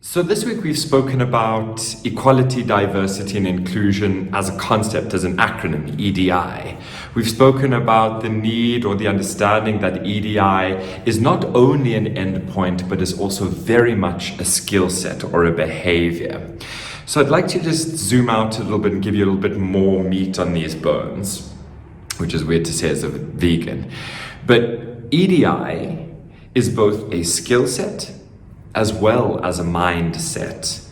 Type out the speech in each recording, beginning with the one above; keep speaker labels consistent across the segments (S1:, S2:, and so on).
S1: So this week we've spoken about equality, diversity and inclusion as a concept, as an acronym, EDI. We've spoken about the need or the understanding that EDI is not only an endpoint, but is also very much a skill set or a behavior. So I'd like to just zoom out a little bit and give you a little bit more meat on these bones, which is weird to say as a vegan. But EDI is both a skill set as well as a mindset.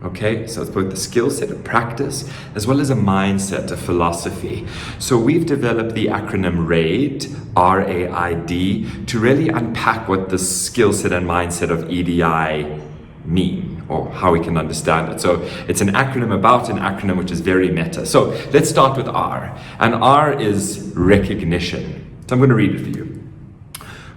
S1: Okay, so it's both the skill set of practice as well as a mindset, a philosophy. So we've developed the acronym RAID, R-A-I-D, to really unpack what the skill set and mindset of EDI mean, or how we can understand it. So it's an acronym about an acronym, which is very meta. So let's start with R. And R is recognition. So I'm going to read it for you.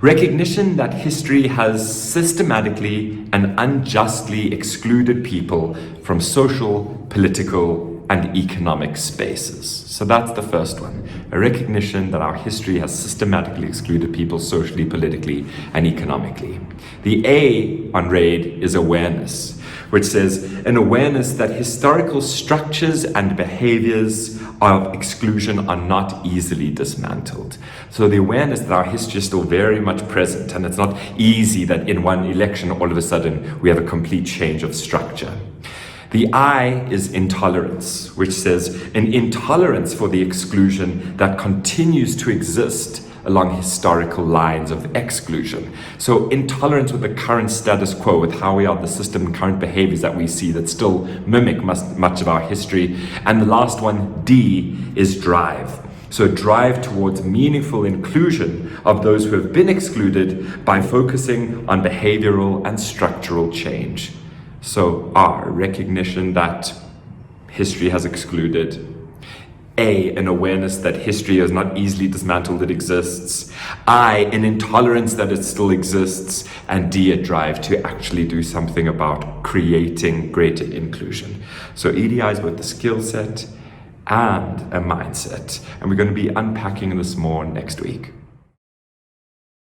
S1: Recognition that history has systematically and unjustly excluded people from social, political, and economic spaces. So that's the first one. A recognition that our history has systematically excluded people socially, politically, and economically. The A on RAID is awareness, which says an awareness that historical structures and behaviors of exclusion are not easily dismantled. So the awareness that our history is still very much present, and it's not easy that in one election all of a sudden we have a complete change of structure. The I is intolerance, which says an intolerance for the exclusion that continues to exist along historical lines of exclusion. So intolerance with the current status quo, with how we are, the system and current behaviors that we see that still mimic much of our history. And the last one, D, is drive. So drive towards meaningful inclusion of those who have been excluded by focusing on behavioral and structural change. So R, recognition that history has excluded. A, an awareness that history is not easily dismantled, it exists. I, an intolerance that it still exists. And D, a drive to actually do something about creating greater inclusion. So EDI is both the skill set and a mindset. And we're going to be unpacking this more next week.